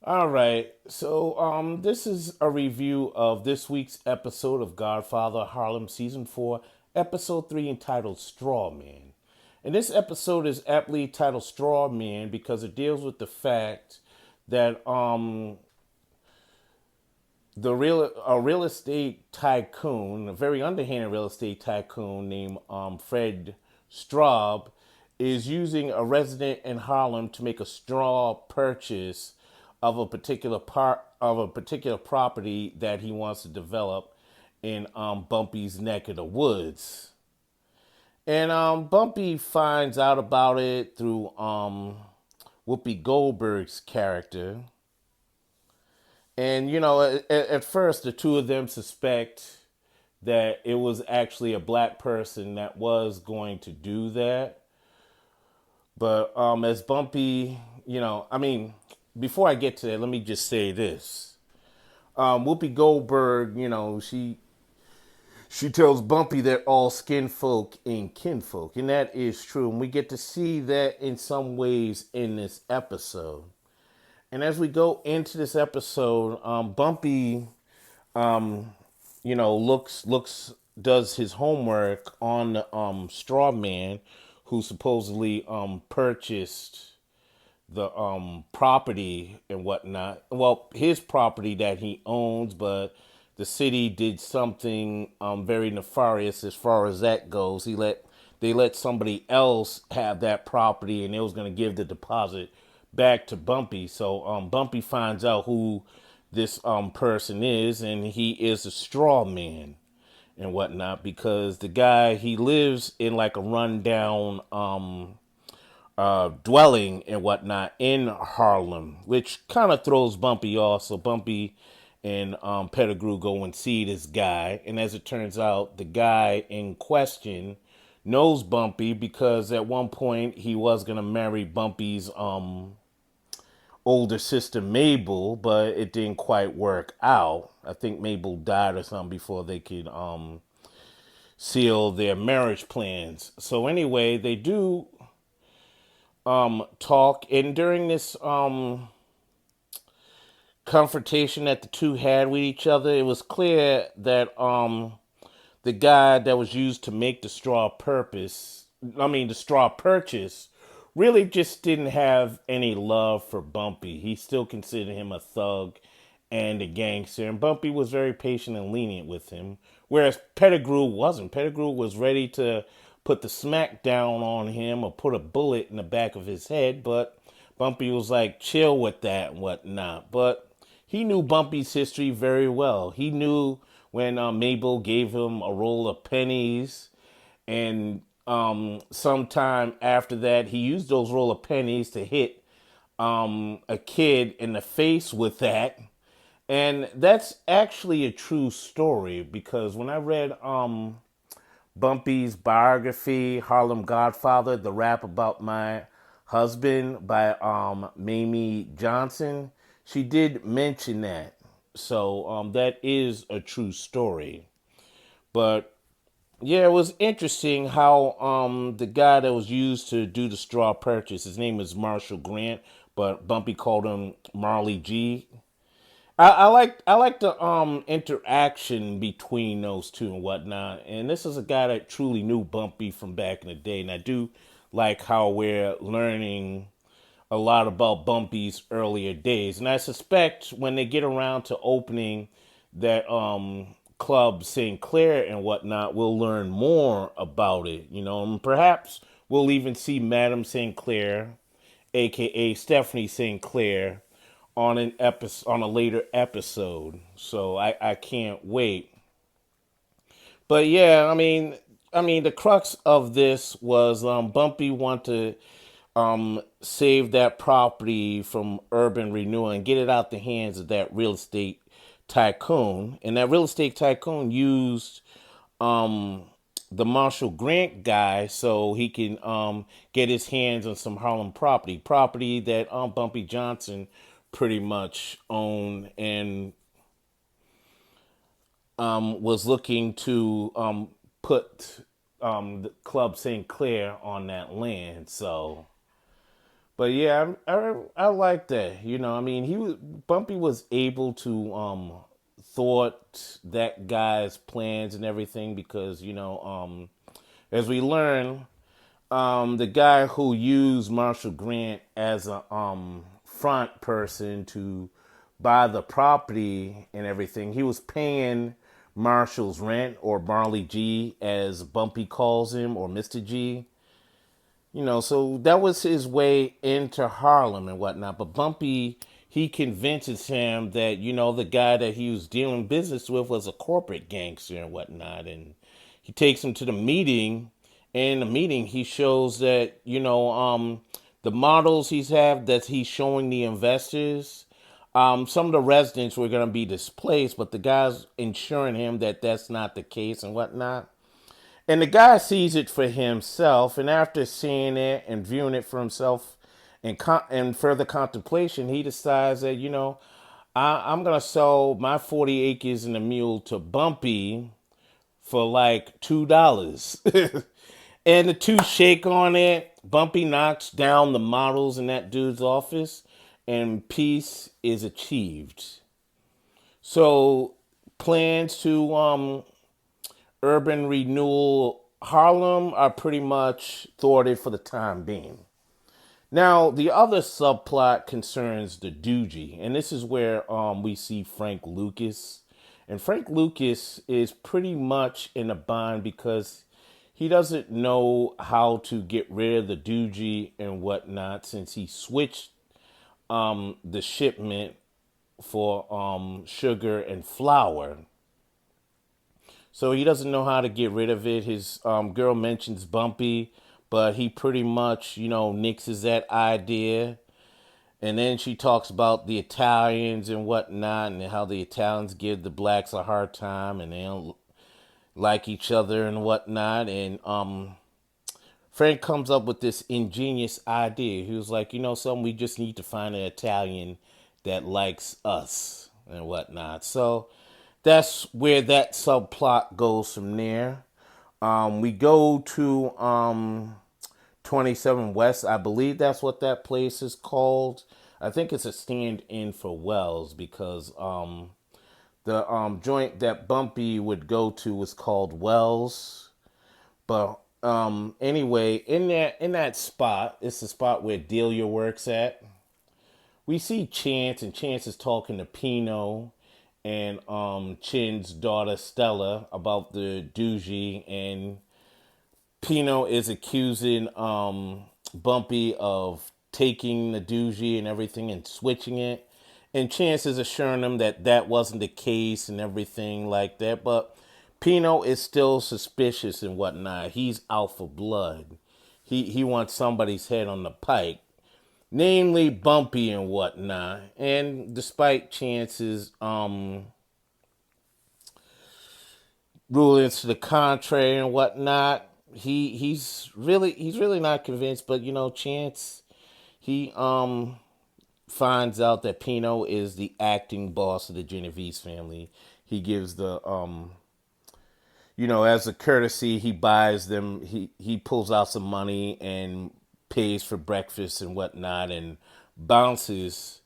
All right. This is a review of this week's episode of Godfather of Harlem Season 4, Episode 3, entitled Straw Man. And this episode is aptly titled Straw Man because it deals with the fact that a real estate tycoon, a very underhanded real estate tycoon named Fred Straub, is using a resident in Harlem to make a straw purchase of a particular property that he wants to develop in Bumpy's neck of the woods. And Bumpy finds out about it through Whoopi Goldberg's character. And at first, the two of them suspect that it was actually a black person that was going to do that. But as Bumpy, before I get to that, let me just say this. Whoopi Goldberg, she tells Bumpy that all skin folk ain't kinfolk, and that is true. And we get to see that in some ways in this episode. And as we go into this episode, Bumpy, does his homework on the straw man who supposedly purchased the property and whatnot. Well, his property that he owns, but the city did something very nefarious as far as that goes. They let somebody else have that property, and they was going to give the deposit back to Bumpy. So Bumpy finds out who this person is, and he is a straw man and whatnot because the guy, he lives in like a rundown dwelling and whatnot in Harlem, which kind of throws Bumpy off. So Bumpy and Pettigrew go and see this guy, and as it turns out, the guy in question knows Bumpy because at one point he was gonna marry Bumpy's older sister Mabel, but it didn't quite work out. I think Mabel died or something before they could seal their marriage plans. So anyway, they do talk, and during this confrontation that the two had with each other, it was clear that the guy that was used to make the straw purchase, really just didn't have any love for Bumpy. He still considered him a thug and a gangster, and Bumpy was very patient and lenient with him, whereas Pettigrew wasn't. Pettigrew was ready to put the smack down on him or put a bullet in the back of his head, but Bumpy was like, chill with that and whatnot. But he knew Bumpy's history very well. He knew when Mabel gave him a roll of pennies, and sometime after that, he used those roll of pennies to hit a kid in the face with that. And that's actually a true story because when I read Bumpy's biography, Harlem Godfather, the rap about my husband by Mamie Johnson, she did mention that. So that is a true story. But yeah, it was interesting how the guy that was used to do the straw purchase, his name is Marshall Grant, but Bumpy called him Marley G. I like the interaction between those two and whatnot. And this is a guy that truly knew Bumpy from back in the day, and I do like how we're learning a lot about Bumpy's earlier days. And I suspect when they get around to opening that club St. Clair and whatnot, we'll learn more about it. And perhaps we'll even see Madame St. Clair, aka Stephanie St. Clair, on a later episode. So I can't wait. But yeah, the crux of this was Bumpy wanted to save that property from urban renewal and get it out the hands of that real estate tycoon. And that real estate tycoon used the Marshall Grant guy so he can get his hands on some Harlem property that Bumpy Johnson pretty much owned and was looking to put the Club St. Clair on that land. So, But yeah, I like that. I mean, Bumpy was able to thwart that guy's plans and everything because as we learn, the guy who used Marshall Grant as a front person to buy the property and everything, he was paying Marshall's rent, or Marley G as Bumpy calls him, or Mr. G. So that was his way into Harlem and whatnot. But Bumpy, he convinces him that, the guy that he was dealing business with was a corporate gangster and whatnot. And he takes him to the meeting. And in the meeting, he shows that, the models that he's showing the investors, some of the residents were going to be displaced, but the guy's ensuring him that that's not the case and whatnot. And the guy sees it for himself, and after seeing it and viewing it for himself and further contemplation, he decides that, I'm going to sell my 40 acres and a mule to Bumpy for like $2. And the two shake on it. Bumpy knocks down the models in that dude's office, and peace is achieved. So plans to urban renewal Harlem are pretty much thwarted for the time being. Now, the other subplot concerns the Doogie, and this is where we see Frank Lucas. And Frank Lucas is pretty much in a bind because he doesn't know how to get rid of the Doogie and whatnot, since he switched the shipment for sugar and flour. So he doesn't know how to get rid of it. His girl mentions Bumpy, but he pretty much, nixes that idea. And then she talks about the Italians and whatnot, and how the Italians give the blacks a hard time and they don't like each other and whatnot. And Frank comes up with this ingenious idea. He was like, something, we just need to find an Italian that likes us and whatnot. So that's where that subplot goes from there. We go to 27 West. I believe that's what that place is called. I think it's a stand-in for Wells because the joint that Bumpy would go to was called Wells. But anyway, in that spot, it's the spot where Delia works at. We see Chance, and Chance is talking to Pino and Chin's daughter Stella about the Doogie, and Pino is accusing Bumpy of taking the Doogie and everything and switching it. And Chance is assuring him that that wasn't the case and everything like that. But Pino is still suspicious and whatnot. He's out for blood. He wants somebody's head on the pike, namely Bumpy and whatnot. And despite Chance's rulings to the contrary and whatnot, he's really not convinced. But Chance, he finds out that Pino is the acting boss of the Genovese family. He gives the as a courtesy, he buys them. He pulls out some money and pays for breakfast and whatnot and bounces.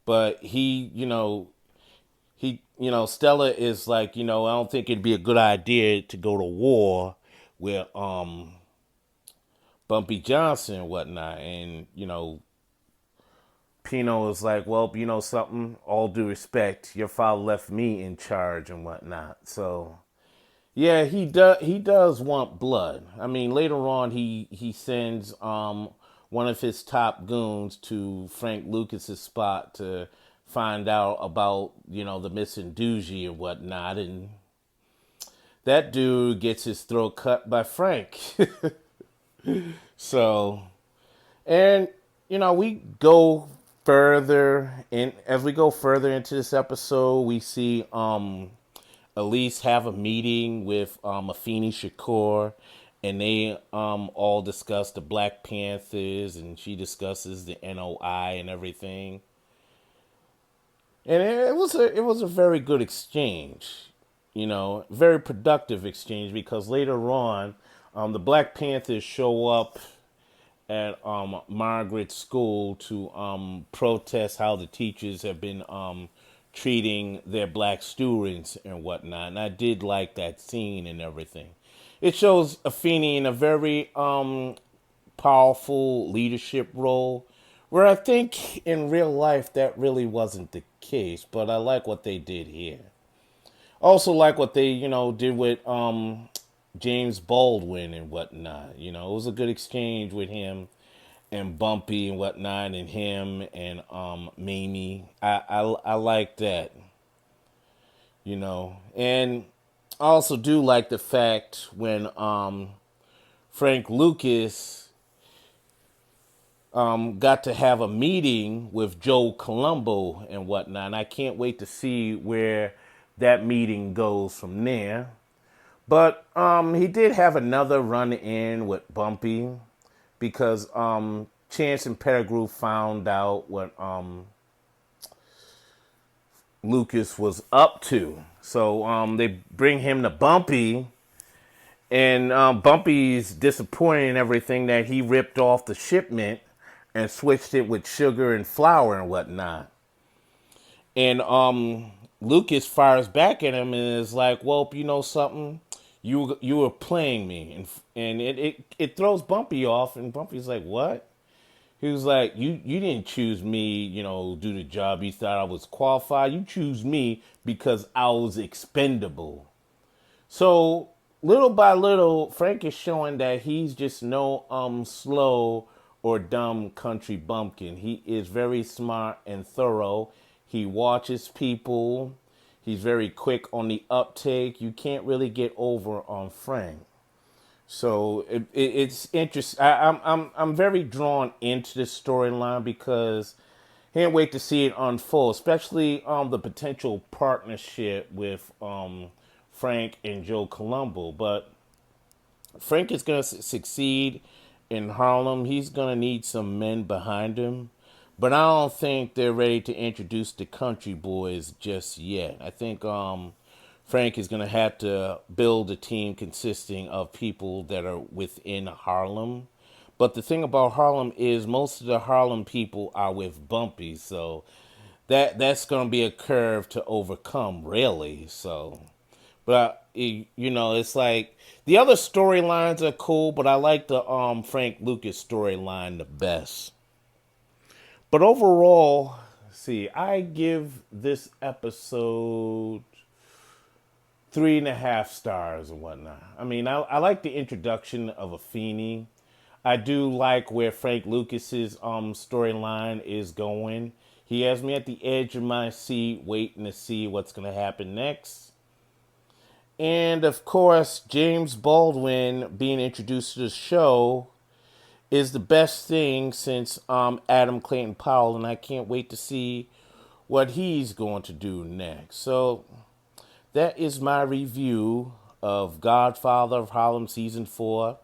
But Stella is like, I don't think it'd be a good idea to go to war with Bumpy Johnson and whatnot. And Pino is like, well, something, all due respect, your father left me in charge and whatnot. So yeah, he does want blood. I mean, later on he sends one of his top goons to Frank Lucas's spot to find out about, the missing Doogie and whatnot, and that dude gets his throat cut by Frank. So, and we go further in as we go further into this episode, we see Elise have a meeting with Afeni Shakur, and they all discuss the Black Panthers, and she discusses the NOI and everything. And it was a very good exchange, very productive exchange, because later on, the Black Panthers show up at Margaret's school to protest how the teachers have been treating their black students and whatnot. And I did like that scene and everything. It shows Afeni in a very powerful leadership role, where I think in real life that really wasn't the case. But I like what they did here. Also like what they, did with James Baldwin and whatnot. It was a good exchange with him and Bumpy and whatnot, and him and Mamie. I like that, and I also do like the fact when Frank Lucas got to have a meeting with Joe Colombo and whatnot. And I can't wait to see where that meeting goes from there. But he did have another run in with Bumpy because Chance and Pettigrew found out what Lucas was up to. So they bring him to Bumpy, and Bumpy's disappointed in everything that he ripped off the shipment and switched it with sugar and flour and whatnot. And Lucas fires back at him and is like, "Well, you know something? You were playing me," and it throws Bumpy off. And Bumpy's like, "What?" He was like, "You didn't choose me, do the job. You thought I was qualified. You choose me because I was expendable." So little by little, Frank is showing that he's just no slow or dumb country bumpkin. He is very smart and thorough. He watches people. He's very quick on the uptake. You can't really get over on Frank. So it's interesting. I'm very drawn into this storyline because I can't wait to see it unfold, especially the potential partnership with Frank and Joe Colombo. But Frank is going to succeed in Harlem. He's going to need some men behind him. But I don't think they're ready to introduce the country boys just yet. I think Frank is going to have to build a team consisting of people that are within Harlem. But the thing about Harlem is most of the Harlem people are with Bumpy, so that's going to be a curve to overcome, really. So, but it's like the other storylines are cool, but I like the Frank Lucas storyline the best. But overall, see, I give this episode 3.5 stars and whatnot. I mean, I like the introduction of Afeni. I do like where Frank Lucas's storyline is going. He has me at the edge of my seat, waiting to see what's going to happen next. And of course, James Baldwin being introduced to the show is the best thing since Adam Clayton Powell, and I can't wait to see what he's going to do next. So that is my review of Godfather of Harlem Season 4,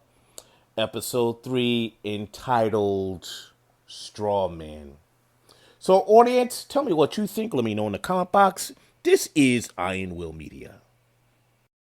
Episode 3, entitled Strawman. So, audience, tell me what you think. Let me know in the comment box. This is Iron Will Media.